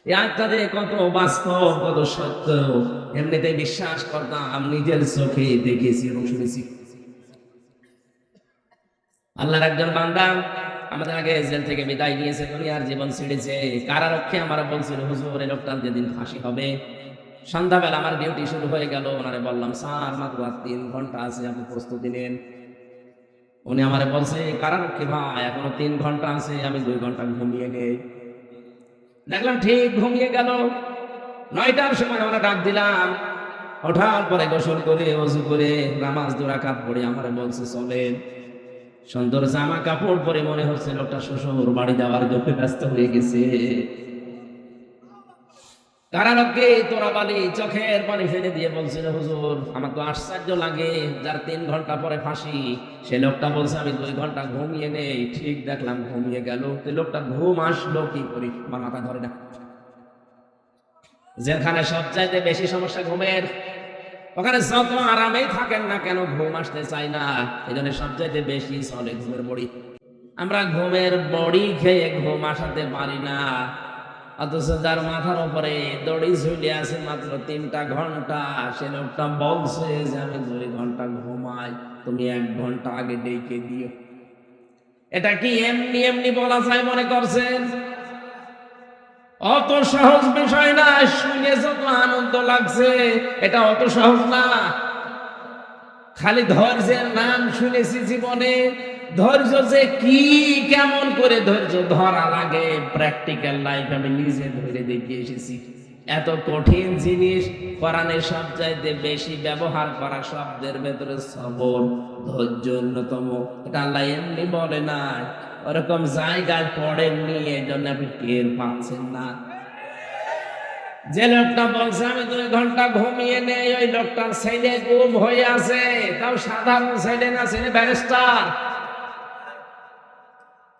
এই আয়াতটা যে কত বাস্তব, কত সত্য, এমনিতে বিশ্বাস করতাম, নিজের চোখে দেখেছি এবং শুনেছি। আল্লাহর একজন বান্দা আমাদের আগে জেল থেকে বিদায় নিয়েছে, দুনিয়ার জীবন ছেড়েছে। কারারক্ষী আমার বলছিল, হুজুর এই লোকটার যেদিন ফাঁসি হবে, সন্ধ্যাবেলা আমার ডিউটি শুরু হয়ে গেল। ওনারে বললাম, স্যার মাত্র 3 ঘন্টা আছে, আপনি প্রস্তুতি নেন। উনি আমারে বলছে, কারারক্ষী ভাই এখনো 3 ঘন্টা আছে, আমি 2 ঘন্টা ঘুমিয়ে নেই। দেখলাম ঠিক ঘুমিয়ে গেল। 9টার সময় আমরা ডাক দিলাম, ওঠার পরে গোসল করে ওযু করে নামাজ 2 রাকাত পড়ে আমারে বলছে, চলেন। সুন্দর জামা কাপড় পরে মনে হচ্ছে লোকটা শ্বশুর বাড়ি যাওয়ার জন্য ব্যস্ত হয়ে গেছে। কারারক্ষী তোরাবালি চোখের পানি ফেলে দিয়ে বলছিল, হুজুর আমার তো আশ্চর্য লাগে, যার 3 ঘন্টা পরে ফাঁসি সে লোকটা বলছে আমি 2 ঘন্টা ঘুমিয়ে নেই। ঠিক দেখলাম ঘুমিয়ে গেল। লোকটা ঘুম আসলো কি করি, আমার মাথা ধরে না। যেখানে সবচাইতে বেশি সমস্যা ঘুমের, ওখানে যত আরামেই থাকেন না কেন ঘুম আসতে চায় না। এই জন্য সবচাইতে বেশি চলে ঘুমের বড়ি। আমরা ঘুমের বড়ি খেয়ে ঘুম আসাতে পারি না, অথচ যার মাথার উপরে দড়ি ঝুলে আছে মাত্র 3টা ঘন্টা, সে লোকটা বলছে যে আমি 2 ঘন্টা ঘুমাই, তুমি 1 ঘন্টা আগে ডেকে দিও। এটা কি এমনি এমনি বলা যায় মনে করছেন? অত সহজ বিষয় না। শুনে যত আনন্দ লাগছে, এটা অত সহজ না। খালি ধৈর্যের নাম শুনেছি জীবনে, ধৈর্য যে কি, কেমন করে ধৈর্য ধরা লাগে, প্র্যাকটিক্যাল লাইফ আমি নিজে ধরে দেখিয়ে এসেছি। এত কঠিন জিনিস, কোরআনের সবচাইতে বেশি ব্যবহার করা শব্দের ভেতরে সবর, ধৈর্য অন্যতম। এটা আল্লাহ এমনি বলে না, ওরকম জায়গায় পড়েননি, এই জন্য আপনি টের পাচ্ছেন না। যে লোকটা বলছে আমি 2 ঘন্টা ঘুমিয়ে নেই, ওই লোকটার ছেলে গুম হয়ে আছে, তাও সাধারণ ছেলে না, ছেলে ব্যারিস্টার।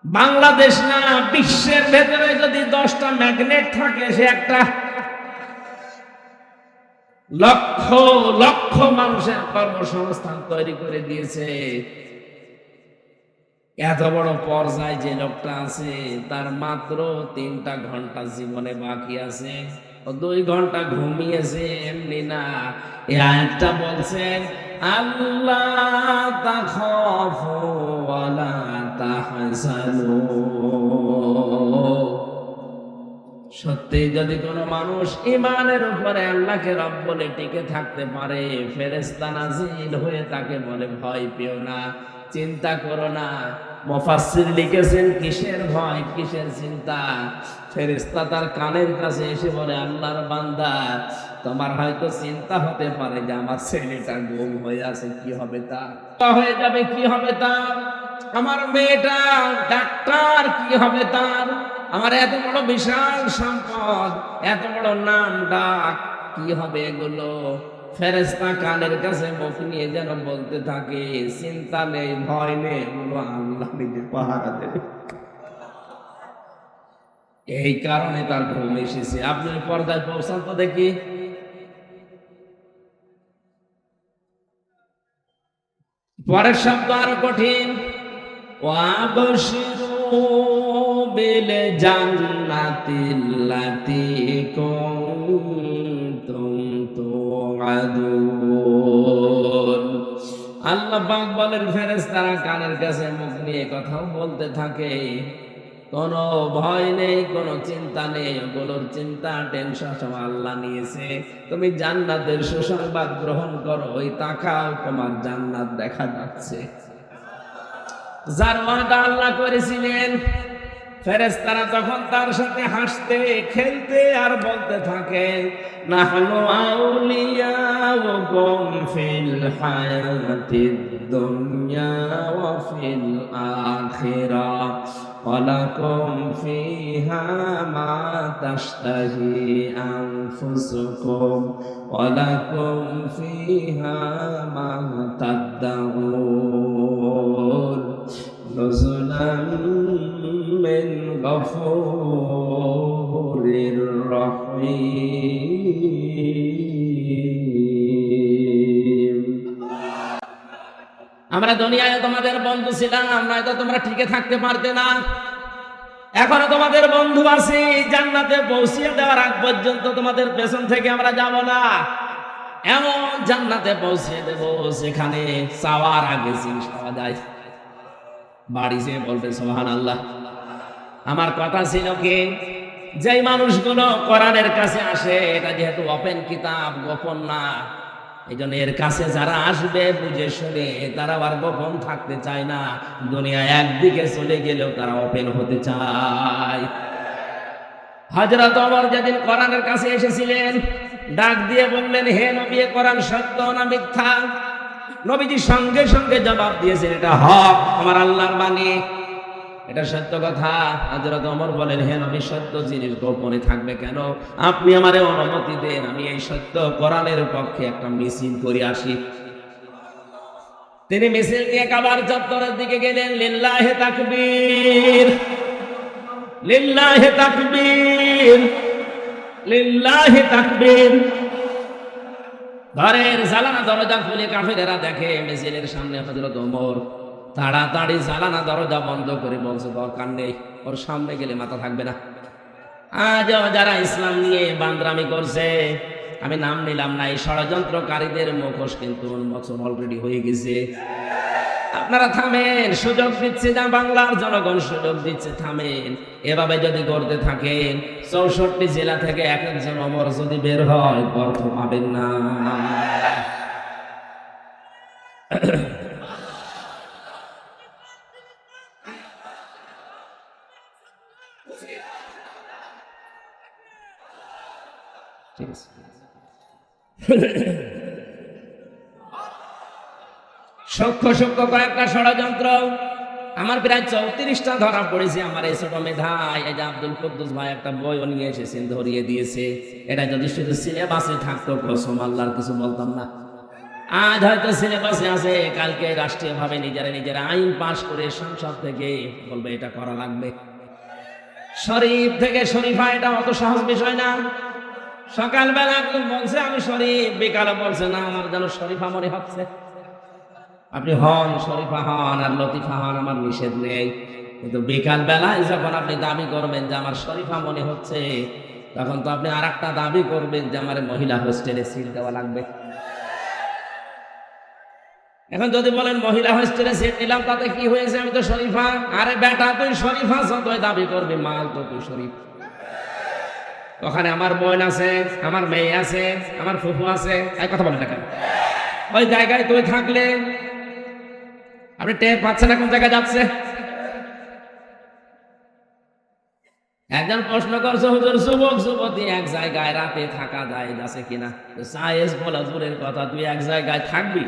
বাংলাদেশ না, বিশ্বের ভেতরে যদি 10টা ম্যাগনেট থাকে, সে একটা লক্ষ লক্ষ মানুষের কর্মসংস্থান তৈরি করে দিয়েছে। এত বড় পর্যায়ে যে লোকটা আছে, তার মাত্র 3টা ঘন্টা জীবনে বাকি আছে, ও 2 ঘন্টা ঘুমিয়েছে এমনি না। এই আয়াতটা বলছেন, আল্লাহ তাখাফু ওয়ালা তাহজানু। সত্যি যদি কোনো মানুষ ঈমানের উপরে আল্লাহকে রব বলে টিকে থাকতে পারে, ফেরেশতা নাজিল হয়ে তাকে বলে ভয় পেও না, চিন্তা করো না। মুফাসসির লিখেছেন, কিসের ভয়, কিসের চিন্তা? ফেরেশতা তার কানের কাছে এসে বলে, আল্লাহর বান্দা, তোমার হয়তো চিন্তা হতে পারে যে আমার ছেলেটা গুম হয়ে আছে, কি হবে তার, হয়ে যাবে, কি হবে তার? আমার মেয়েটা ডাক্তার, কি হবে তার? আমার এত বড় বিশাল সম্পদ, এত বড় নাম ডাক, কি হবে এগুলো? ফেরেশতা কানের কাছে মুখ নিয়ে যেন বলতে থাকে, চিন্তা নেই, ভয় নেই, এগুলো আল্লাহ নিজে পাহারা দেবে। এই কারণে তার ঘুম এসেছে। আপনি পর্দায় পৌঁছান তো দেখি। পরের শব্দ আরো কঠিন, ওয়াবশিরু বিল জান্নাতিল্লাতী কুনতুম তুআদুন। আল্লাহ পাক বলেন, ফেরেশতারা কানের কাছে মুখ নিয়ে কথাও বলতে থাকে, কোনো ভয় নেই, কোনো চিন্তা নেই, ওগুলোর চিন্তা টেনশন সব আল্লাহ নিয়েছে। তুমি জান্নাতের সুসংবাদ গ্রহণ করো, ওই তাকাও, তোমার জান্নাত দেখা যাচ্ছে। যার ওয়াদা আল্লাহ করেছিলেন, ফেরেশতারা তখন তার সাথে হাসতে খেলতে আর বলতে থাকে, নাহনু আউলিয়াউকুম ফিল হায়াতিদ দুনিয়া ওয়া ফিল আখিরাহ ওয়া লাকুম ফিহা মা তাশতাহি আনফুসুকুম ওয়া লাকুম ফিহা মা তাদউন নুজুলাম মিন গফুরির রহিম। আমরা দুনিয়ায় তোমাদের বন্ধু ছিলাম, নয়তো তোমরা টিকে থাকতে পারতে না। এখনো তোমাদের বন্ধু আছি, জান্নাতে পৌঁছিয়ে দেওয়ার আগ পর্যন্ত তোমাদের পেছন থেকে আমরা যাব না। এমন জান্নাতে পৌঁছে দেব সেখানে চাওয়ার আগে জিনিস পাওয়া যায়। বাড়ি যেয়ে বলবে সুবহানাল্লাহ। আমার কথা ছিল কি, যেই মানুষগুলো কোরআনের কাছে আসে, এটা যেহেতু ওপেন কিতাব, গোপন না, এই জন্য এর কাছে যারা আসবে বুঝে শুনে, তারা আর গোপন থাকতে চায় না। দুনিয়া একদিকে চলে গেলেও তারা ওপেন হতে চায়। হযরত ওমর যেদিন কোরআনের কাছে এসেছিলেন, ডাক দিয়ে বললেন, হে নবী, কোরআন সত্য না মিথ্যা? নবীজি সঙ্গে সঙ্গে জবাব দিয়েছেন, এটা হক, আমার আল্লাহর বাণী, এটা সত্য কথা। হযরত ওমর বলেন, হে নবী, সত্য জিনিস গোপনে থাকবে কেন? আপনি আমারে অনুমতি দেন, আমি এই সত্য কোরআনের পক্ষে একটা মিছিল করে আসি। তিনি মিছিল নিয়ে কাবার চত্বরের দিকে গেলেন। লিল্লাহি তাকবীর, লিল্লাহি তাকবীর, লিল্লাহি তাকবীর। ঘরের জানালা দরজা খুলে কাফেরেরা দেখে মিছিলের সামনে হযরত ওমর। তাড়াতাড়ি জানালা দরজা বন্ধ করে বলছে, দরকার নেই, ওর সামনে গেলে মাথা থাকবে না। আজ যারা ইসলাম নিয়ে বান্দরামি করছে, আমি নাম নিলাম না, এই ষড়যন্ত্রকারীদের মুখোশ কিন্তু উন্মোচন অলরেডি হয়ে গেছে। আপনারা থামেন, সুযোগ দিচ্ছে না বাংলার জনগণ, সুযোগ দিচ্ছে, থামেন। এভাবে যদি করতে থাকেন, 64 জেলা থেকে এক একজন ওমর যদি বের হয়, অর্থ পাবেন না। ঠিক আছে, সূক্ষ্ম সূক্ষ্ম কয়েকটা ষড়যন্ত্র আমার প্রায় 34টা ধরা পড়েছে। আমার এই ছোট মেধায়, এই যে আব্দুল কুদ্দুস ভাই একটা বইও নিয়ে এসেছেন, ধরিয়ে দিয়েছে। এটা যদি শুধু সিলেবাসে থাকতো, কসম আল্লাহর কিছু বলতাম না। আজ হয়তো সিলেবাসে আছে, কালকে রাষ্ট্রীয়ভাবে নিজেরা আইন পাশ করে সংসদ থেকে বলবে এটা করা লাগবে। শরীফ থেকে শরীফা, এটা অত সহজ বিষয় না। সকালবেলা একদম বলছে আমি শরীফ, বিকালে বলছে না আমার যেন শরীফা মনে হচ্ছে। আপনি হন, শরীফা হন আর লতিফা হন, আমার নিষেধ নেই, কিন্তু বিকাল বেলায় যখন আপনি দাবি করবেন যে আমার শরীফা মনে হচ্ছে, তখন তো আপনি আর একটা দাবি করবেন যে আমার মহিলা হোস্টেলে সিট দেওয়া লাগবে। এখন যদি বলেন মহিলা হোস্টেলে সিট নিলাম, তাতে কি হয়েছে, আমি তো শরীফা। আরে বেটা, তুই শরীফা যতই দাবি করবি, মাল তো তুই শরীফ। ওখানে আমার বোন আছে, আমার মেয়ে আছে, আমার ফুফু আছে, এই কথা বলেন না কেন? ওই জায়গায় তুই থাকলে আপনি টের পাচ্ছেন না কোন জায়গায় যাচ্ছে। একজন প্রশ্ন করছে, হুজুর, যুবক যুবতী এক জায়গায় রাতে থাকা যায় যাচ্ছে কিনা? সায়েন্স বলা দূরের কথা, তুই এক জায়গায় থাকবি?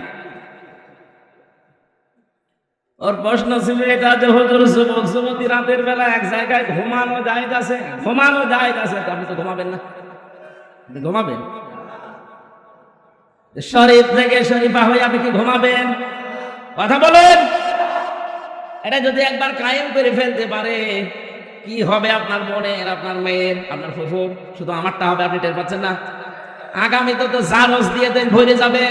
ওর প্রশ্ন ছিল এটা যে, হুজুর, যুবক যুবতী রাতের বেলা এক জায়গায় ঘুমানো যায় যাচ্ছে, ঘুমানো যায় যাচ্ছে, আপনি তো ঘুমাবেন না? ঘুমাবেন? শরীফ থেকে শরীফা হয়ে আপনি কি ঘুমাবেন? কথা বলেন। এটা যদি একবার কায়েম করে ফেলতে পারে, কি হবে আপনার বোনের, আপনার মেয়ের, আপনার ফুফুর? শুধু আমারটা হবে, আপনি টের পাচ্ছেন না? আগামীতে তো জারজ দিয়ে দেন ভরে যাবে।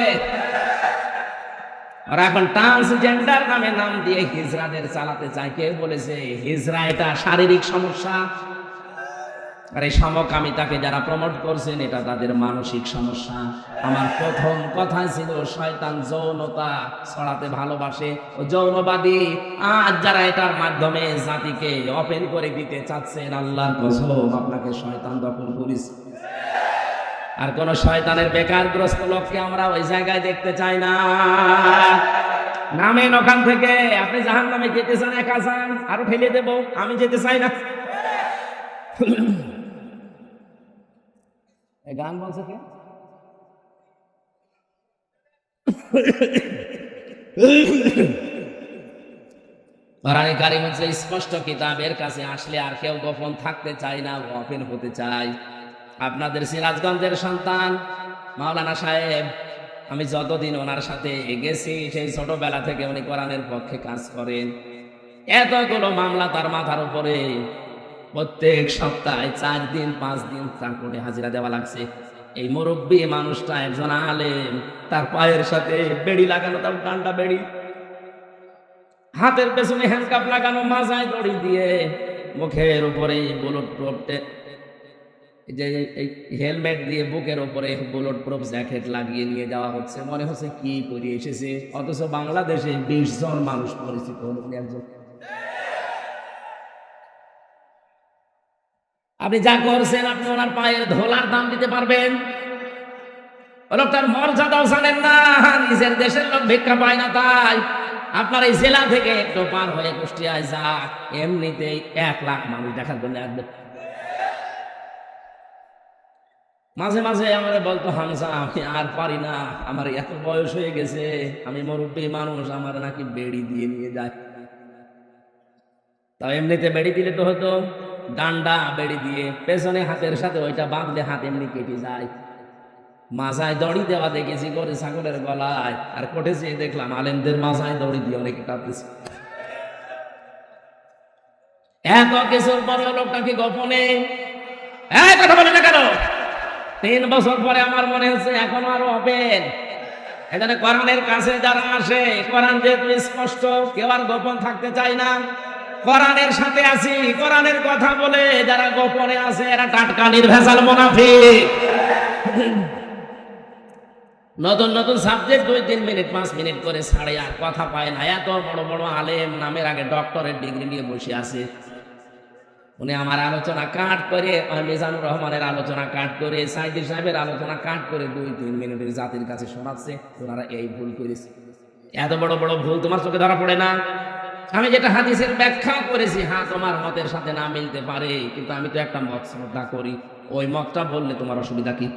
আর এখন ট্রান্সজেন্ডার নামে নাম দিয়ে হিজড়াদের চালাতে চায়। কে বলেছে হিজড়া এটা শারীরিক সমস্যা? আর এই সমকামিতাকে যারা প্রমোট করছেন, এটা তাদের মানসিক সমস্যা। আমার প্রথম কথা ছিল, শয়তান যৌনতা ছড়াতে ভালোবাসে, ও যৌনবাদী। আজ যারা এটার মাধ্যমে জাতিকে ওপেন করে দিতে চাচ্ছেন, আল্লাহর কসম, আপনাকে শয়তান দখল করেছে। আর কোন শয়তানের বেকারগ্রস্ত লোককে আমরা ওই জায়গায় দেখতে চাই না। নামেন ওখান থেকে। আপনি জাহান্নামে যেতে চান, একা চান, আরো ঠেলে দেব, আমি যেতে চাই না। গান বলছে কে? কোরআনে কারীম হচ্ছে স্পষ্ট কিতাব, এর কাছে আসলে আর কেউ গোপন থাকতে চায় না, ওপেন হতে চায়। আপনাদের সিরাজগঞ্জের সন্তান মাওলানা সাহেব, আমি যতদিন ওনার সাথে গেছি, সেই ছোটবেলা থেকে উনি কোরআনের পক্ষে কাজ করেন। এতগুলো মামলা তার মাথার উপরে, প্রত্যেক সপ্তাহে 4 দিন 5 দিন তার কোর্টে হাজিরা দেওয়া লাগছে। এই মুরব্বী মানুষটা একজন আলেম, তার পায়ের সাথে বেড়ি লাগানো, তার ডান্ডা বেড়ি, হাতের পেছনে হ্যান্ডকাপ লাগানো, মাজায় দড়ি দিয়ে মুখের উপরে বুলেট প্রুফ যে হেলমেট দিয়ে বুকের উপরে বুলেট প্রুফ জ্যাকেট লাগিয়ে নিয়ে যাওয়া হচ্ছে, মনে হচ্ছে কি করে এসেছে, অথচ বাংলাদেশে 20 জন মানুষ পরিচিত একজন। আপনি যা করছেন আপনি ওনার পায়ের ধোলার দাম দিতে পারবেন? লোকটার মর্যাদাও জানেন না, নিজের দেশের লোক ভিক্ষা পায় না তাই আপনার এই জেলা থেকে একটু পার হয়ে কুষ্টিয়ায় যা, এমনিতেই 1 লাখ মানুষ দেখার জন্য আসবে। মাঝে মাঝে আমার বলতো, হামজা আমি আর পারি না, আমার এত বয়স হয়ে গেছে, আমি মুরব্বী মানুষ, আমার নাকি বেড়ি দিয়ে নিয়ে যায়। তাও এমনিতে বেড়ি দিলে তো হতো, ডান্ডা বেড়ি দিয়ে পেছনে হাতের সাথে ওইটা বাঁধলে হাত এমনি কেটে যায়। মাথায় দড়ি দেওয়া দেখেছি করে ছাগলের গলায়, আর কটেছে দেখলাম আলেমদের মাথায় দড়ি দিয়ে অনেকে কাঁপতেছে। এত কিছুর পরে লোকটাকে গোপনে কথা বলে না কেন? 3 বছর পরে আমার মনে হচ্ছে এখনো আরো ওপেন। এখানে কোরআনের কাছে যারা আসে, কোরআন যেহেতু স্পষ্ট, কেউ আর গোপন থাকতে চায় না। কোরআনের সাথে আছি, কোরআনের কথা বলে যারা গোপনে আছে এরা টাটকা নির্ভেজাল মুনাফিক। নতুন নতুন সাবজেক্ট 2-3 মিনিট 5 মিনিট করে ছাড়ে, আর কথা পায় না। এত বড় বড় আলেম, নামের আগে ডক্টরেট ডিগ্রি নিয়ে বসে আছে। উনি আমার আলোচনা কাট করে, মিজানুর রহমানের আলোচনা কাট করে, সাইদি সাহেবের আলোচনা কাট করে 2-3 মিনিটের জাতির কাছে শোনাচ্ছে ওনারা এই ভুল করেছে। এত বড় বড় ভুল তোমার চোখে ধরা পড়ে না? আমি যেটা হাদিসের ব্যাখ্যা করেছি, হ্যাঁ তোমার মতের সাথে না মিলতে পারে, কিন্তু আমি তো একটা মত শ্রদ্ধা করি, ওই মতটা বললে তোমার অসুবিধা কি?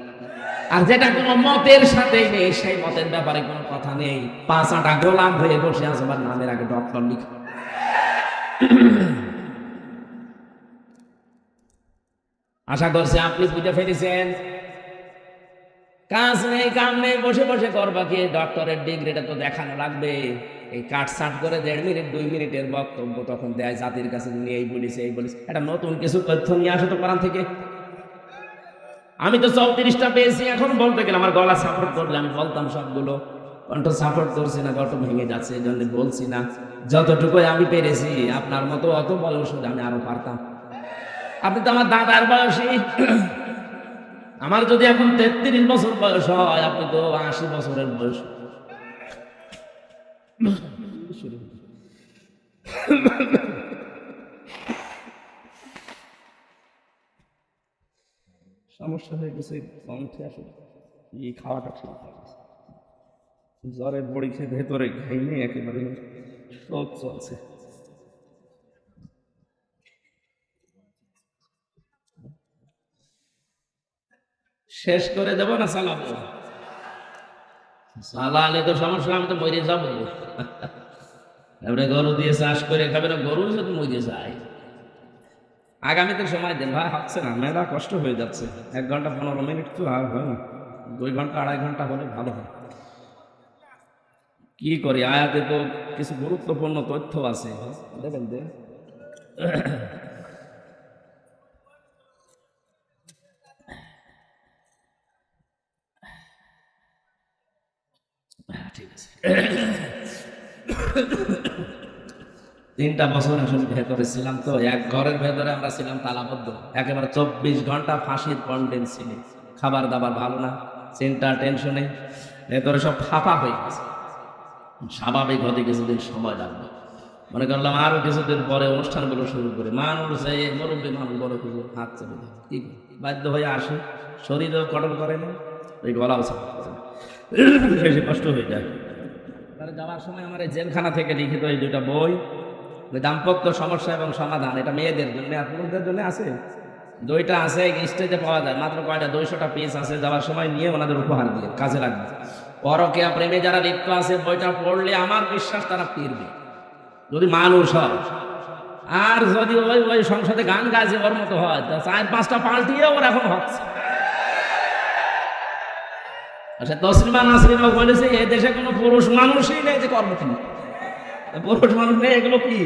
আর যেটা কোনো মতের সাথে নেই, সেই মতের ব্যাপারে কোনো কথা নেই, 5-8টা গোলাম হয়ে বসে আছে, আমার নামের আগে ডক্টর লিখ। আশা করছি আপনি বুঝে ফেলেছেন। কাজ নেই কাম নেই, বসে বসে করবা কি? ডক্টরের ডিগ্রিটা তো দেখানো লাগবে। এই কাটসাট করে 1.5 মিনিট 2 মিনিটের বক্তব্য তখন দেয় জাতির কাছে, তুমি এই বলিস এই বলিস। এটা নতুন কিছু তথ্য নিয়ে আসো তো কোরআন থেকে। আমি তো 34টা পেয়েছি, এখন বলতে গেলে আমার গলা সাপোর্ট করলে আমি বলতাম সবগুলো, কণ্ঠ সাপোর্ট করছি না, কণ্ঠ ভেঙে যাচ্ছে, এই জন্য বলছি না। যতটুকু আমি পেরেছি, আপনার মতো অত বয়স হলে আমি আরো পারতাম। আপনি তো আমার দাদার বয়সী, আমার যদি এখন 33 বছর বয়স হয়, আপনি তো 80 বছরের বয়স। সমস্যা হয়ে গেছে কণ্ঠে, আসলে এই খাওয়াটা ঠিক জ্বরের বড়ি খেয়ে ভেতরে ঘাইনে একেবারে সব চলছে। শেষ করে দেবো না চালাবো? চালালে তো সমস্যা, আমি তো মরে যাবো। এবারে গরু দিয়ে চাষ করে খাবে না, গরু যদি মরে যায়। আগামীতে সময় দেন ভাই, হচ্ছে না, মেলা কষ্ট হয়ে যাচ্ছে। 1 ঘন্টা 15 মিনিট তো আর হয় না, 2 ঘন্টা 2.5 ঘন্টা হলে ভালো হয়। কি করি, আয়াতে তো কিছু গুরুত্বপূর্ণ তথ্য আছে, দেবেন দে। ঠিক আছে। 3টা বছর আসলে ভেতরে ছিলাম, তো এক ঘরের ভেতরে আমরা ছিলাম তালাবদ্ধ, একেবারে 24 ঘন্টা ফাঁসির কন্ডেন্স ছিল। খাবার দাবার ভালো না, চিন্তা টেনশনে ভেতরে সব ফাঁপা হয়ে গেছে। স্বাভাবিক হতে কিছুদিন সময় লাগবে, মনে করলাম আরো কিছুদিন পরে অনুষ্ঠানগুলো শুরু করে মানুষ এই মুরব্বী মানুষ বড় কিছু হাত চলে যায়, কি বাধ্য হয়ে আসে, শরীরও কটন করে না, ওই গলাও সাফা করে না, বেশি কষ্ট হয়ে যায়। যাওয়ার সময় আমার এই জেলখানা থেকে লিখিত এই 2টা বই, ওই দাম্পত্য সমস্যা এবং সমাধান, এটা মেয়েদের জন্য আর পুরুষদের জন্য আছে। 2টা আছে, স্টেজে পাওয়া যায়, মাত্র কয়টা 200টা পিস আছে। যাওয়ার সময় নিয়ে ওনাদের উপহার দিয়ে কাজে লাগবে। পরকীয়া প্রেমে যারা লিপ্ত আছে, বইটা পড়লে আমার বিশ্বাস তারা ফিরবে, যদি মানুষ হয়। আর যদি ওই ওই সংসদে গান গাইছে ওর মতো হয়, তা 4-5টা পাল্টিয়ে ওর এখন হচ্ছে। আচ্ছা, তসলিমা নাসরিনও বলেছে এই দেশে কোনো পুরুষ মানুষই নেই যে কর্মক্ষম, পুরুষ মানুষ নেই, এগুলো কি?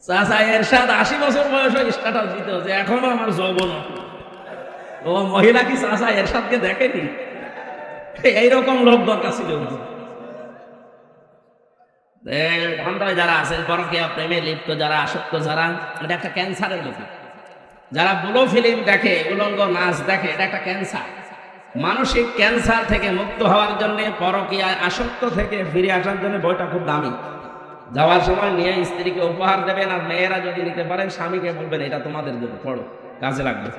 চাচা এরশাদ 80 বছর বয়সে স্ট্যাটাস দিতে হচ্ছে, এখনো আমার যৌবন। ও মহিলা কি চাচা এরশাদকে দেখেনি? এইরকম লোক দরকার ছিল। ধান্দায় যারা আছেন, পরকীয়া প্রেমে লিপ্ত যারা, আসক্ত যারা, এটা একটা ক্যান্সারের মতো। যারা বুলো ফিল্ম দেখে, উলঙ্গ নাচ দেখে, এটা একটা ক্যান্সার। মানসিক ক্যান্সার থেকে মুক্ত হওয়ার জন্য, পরকীয়ায় আসক্ত থেকে ফিরে আসার জন্য বইটা খুব দামি। যাওয়ার সময় নিয়ে স্ত্রীকে উপহার দেবেন, আর মেয়েরা যদি নিতে পারেন স্বামীকে বলবেন এটা তোমাদের জন্য, পড়ো, কাজে লাগবে।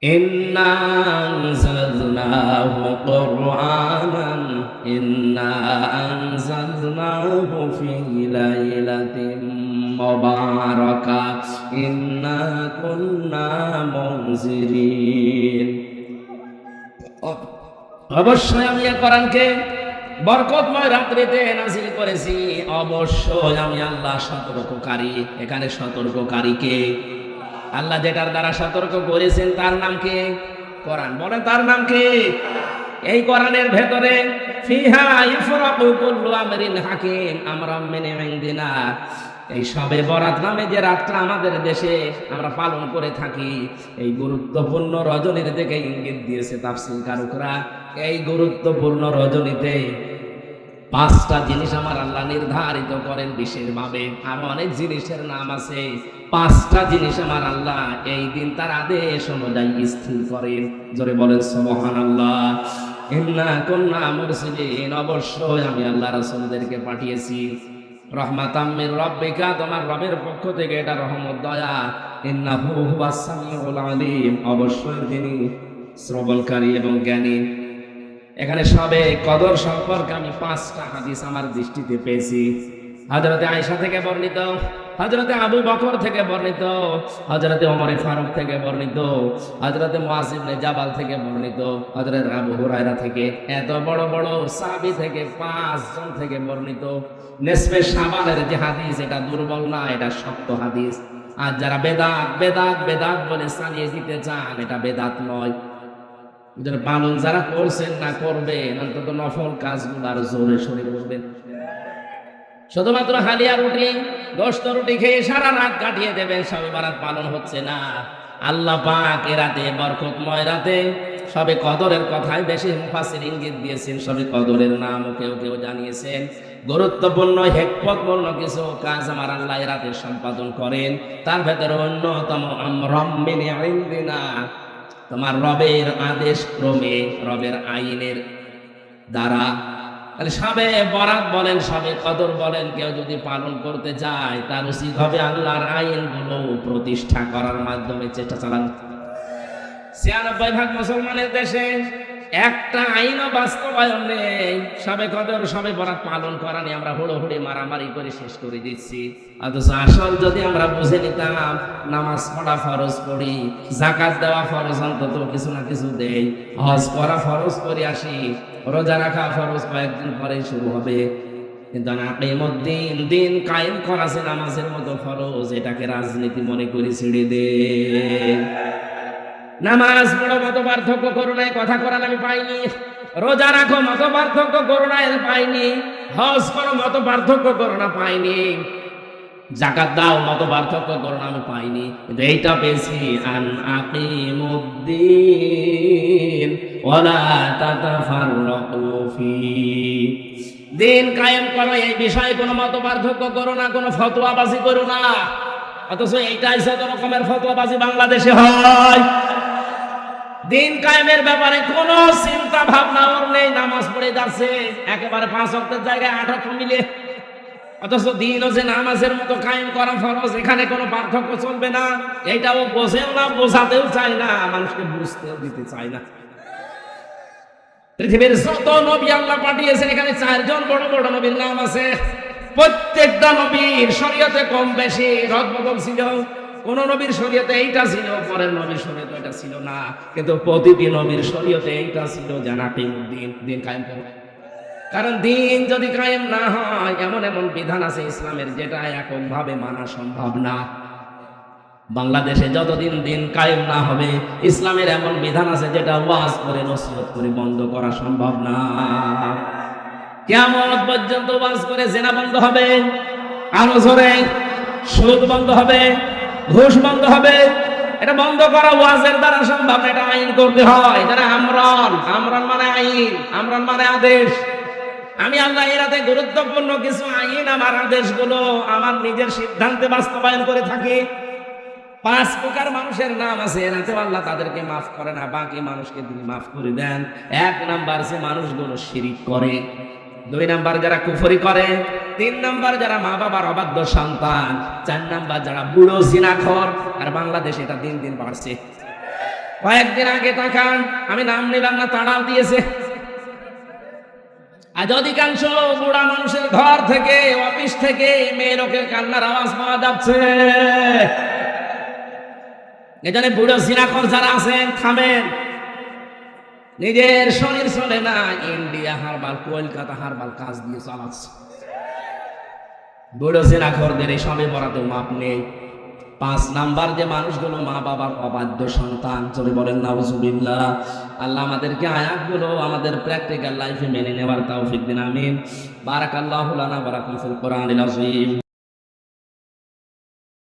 ইন্না আনজালনাহু কুরআনান ইন্না আনজালনাহু ফি লাইলাতিন মুবারাকাহ ইন্না কুন্না মুনজিরিন। অবশ্যই আমি এই কোরআনকে বরকতময় রাত্রিতে নাযিল করেছি, অবশ্যই আমি আল্লাহ সতর্ককারী। এখানে সতর্ককারীকে আল্লাহ যেটার দ্বারা সতর্ক করেছেন তার নাম কি? কোরআন। বলেন তার নাম কি? এই কোরআনের ভেতরে ফিহা ইফরাকু কুল্লু আমরিন হাকিম আমরাম মিন ইনদিনা। এই শবে বরাত নামে যে রাতটা আমাদের দেশে আমরা পালন করে থাকি, এই গুরুত্বপূর্ণ রজনীর দিকে ইঙ্গিত দিয়েছে তাফসীর কারকরা। এই গুরুত্বপূর্ণ রজনীতে 5টা জিনিস আমার আল্লাহ নির্ধারিত করেন বিশেষভাবে। আর অনেক জিনিসের নাম আছে, 5টা জিনিস আমার আল্লাহ এই দিন তার আদেশ অনুযায়ী স্থির করেন। জোরে বলেন সুবহানাল্লাহ। ইন্না কুন্না মুরসিলিন, অবশ্যই আমি আল্লাহ রাসূলদেরকে পাঠিয়েছি রহমাতাম মির রাব্বিকা, তোমার রবের পক্ষ থেকে এটা রহমত, দয়া। ইন্নাহু হুয়াস সামিউল আলিম, অবশ্যই তিনি শ্রবণকারী এবং জ্ঞানী। এখানে সবে কদর সম্পর্কে আমি 5টা হাদিস আমার দৃষ্টিতে পেয়েছি। হযরতে আয়েশা থেকে বর্ণিত, হযরতে আবু বকর থেকে বর্ণিত, হযরতে ওমর ফারুক থেকে বর্ণিত, হযরতে মুআয ইবনে জাবাল থেকে বর্ণিত, হযরতে আবু হুরায়রা থেকে, এত বড় বড় সাহাবী থেকে 5 জন থেকে বর্ণিত। নিসফে শাবানের যে হাদিস, এটা দুর্বল না, এটা শক্ত হাদিস। আর যারা বেদাত বেদাত বেদাত বলে চালিয়ে দিতে চান, এটা বেদাত নয়। পালন যারা করছেন না, করবেন, অন্তত নফল কাজগুলো আর জোরে সরে করবেন। শুধুমাত্র হালিয়া রুটি, গোশত রুটি খেয়ে সারা রাত কাটিয়ে দেবেন, শবে বরাত পালন হচ্ছে না। আল্লাহ পাক এ রাতে, বরকতময় রাতে শবে কদরের কথাই বেশি মুফাসসির ইঙ্গিত দিয়েছেন। শবে কদরের নামও কেউ কেউ জানিয়েছেন। গুরুত্বপূর্ণ হিকমতপূর্ণ কিছু কাজ আমার আল্লাহ এ রাতে সম্পাদন করেন। তার ভেতরে অন্যতম আমরাম মিন ইনদিনা, তোমার রবের আদেশ ক্রমে, রবের আইনের দ্বারা। তাহলে শবে বরাত বলেন, শবে কদর বলেন, কেউ যদি পালন করতে চায় তার উচিত হবে আল্লাহর আইনগুলো প্রতিষ্ঠা করার মাধ্যমে চেষ্টা চালানো। 96% মুসলমানের দেশে একটা আইনও বাস্তবায়ন নেই। শবে কদর, শবে বরাত পালন করা নিয়ে আমরা হুড়োহুড়ি মারামারি করে শেষ করে দিচ্ছি। অথচ আসল যদি আমরা বুঝে নিতাম, নামাজ পড়া ফরজ পড়ি, যাকাত দেওয়া ফরজ, অন্তত কিছু না কিছু দেই, হজ করা ফরজ করে আসি, রোজা রাখা ফরজ কয়েকদিন পরে শুরু হবে। কিন্তু আকিমুদ্দিন, দিন কায়েম করা যে নামাজের মতো ফরজ, এটাকে রাজনীতি মনে করে ছেড়ে দে। নামাজ পড়ো, মত পার্থক্য করো নাই, কথা কোরআন আমি পাইনি। রোজা রাখো, মত পার্থক্য করো না, পাইনি। হজ করো, মত পার্থক্য করো না, পাইনি। যাকাত দাও, মত পার্থক্য করো না, আমি পাইনি। কিন্তু এইটা পেয়েছি, আন আকিমুদ্দিন ওয়ালা তাতাফাররাকু ফি, দিন কায়েম করো, এই বিষয়ে কোনো মত পার্থক্য করো না, কোনো ফতোয়াবাজি করো না। অথচ এইটাই যত রকমের ফতোয়াবাজি বাংলাদেশে হয়। দিন কায়েমের ব্যাপারে কোনো চিন্তা ভাবনা ওর নেই, নামাজ পড়ে যাচ্ছে একেবারে 5 ওয়াক্তের জায়গায় 8 ওয়াক্ত মিলে। অথচ দিনও যে নামাজের মতো কায়েম করা ফরজ, এখানে কোনো পার্থক্য চলবে না। এইটাও বোঝেও না, বোঝাতেও চায় না, মানুষকে বুঝতেও দিতে চায় না। পৃথিবীর যত নবী আল্লাহ পাঠিয়েছেন, এখানে 4 জন বড় বড় নবীর নাম আছে। প্রত্যেকটা নবীর শরীয়তে কম বেশি রদবদল ছিল। কোন নবীর শরীয়তে এইটা ছিল, পরের নবীর শরীয়তে এটা ছিল না। কিন্তু প্রতিটি নবীর শরীয়তে এইটা ছিল, জানাতিউদ্দিন, দিন কায়েম করো। কারণ দিন যদি কায়েম না হয়, এমন এমন বিধান আছে ইসলামের যেটা এককভাবে মানা সম্ভব না। বাংলাদেশে যতদিন দিন কায়েম না হবে, ইসলামের এমন বিধান আছে যেটা ওয়াজ করে, নসিহত করে বন্ধ করা সম্ভব না। কিয়ামত পর্যন্ত ওয়াজ করে জিনা বন্ধ হবে, আরো জোরে সুদ বন্ধ হবে, ঘুষ বন্ধ হবে। এটা বন্ধ করা ওয়াজের দ্বারা সম্ভব না, এটা আইন করতে হয়। যারা আমরন, আমরন মানে আইন, আমরন মানে আদেশ। আমি আল্লাহ এই রাতে গুরুত্বপূর্ণ কিছু আইন আমার আদেশগুলো আমার নিজের সিদ্ধান্তে বাস্তবায়ন করে থাকি। 5 প্রকার মানুষের নাম আছে, এরাতে আল্লাহ তাদেরকে মাফ করে না, বাকি মানুষকে তিনি মাফ করে দেন। 1 নাম্বার যে মানুষগুলো শিরিক করে, 2 নাম্বার যারা কুফরি করে, 3 নাম্বার যারা মা বাবার অবাধ্য সন্তান, 4 নাম্বার যারা বুড়ো জিনাখোর। আর বাংলাদেশে এটা দিন দিন বাড়ছে। কয়েকদিন আগে তাকান, আমি নাম নিলাম না, তাড়াও দিয়েছে। আজ অধিকাংশ বুড়া মানুষের ঘর থেকে, অফিস থেকে মেয়ে লোকের কান্নার আওয়াজ পাওয়া যাচ্ছে। এখানে বুড়ো জিনাখোর যারা আছেন, থামেন। নিজের শরীর চলে না, ইন্ডিয়া হারবাল, কলকাতা হারবাল কাজ দিয়ে চালাচ্ছে। বুড়ো জিনাখোরদের এই সবে বরাতে মাপ নেই। 5 নাম্বার যে মানুষগুলো মা বাবার অবাধ্য সন্তান, চলে বলেন নাউজুবিল্লাহ। আল্লাহ আমাদেরকে আয়াতগুলো আমাদের প্র্যাকটিক্যাল লাইফে মেনে নেওয়ার তৌফিক দিন, আমিন। বারাকাল্লাহু লানা ওয়া লাকুম ফিল কোরআনিল আযীম।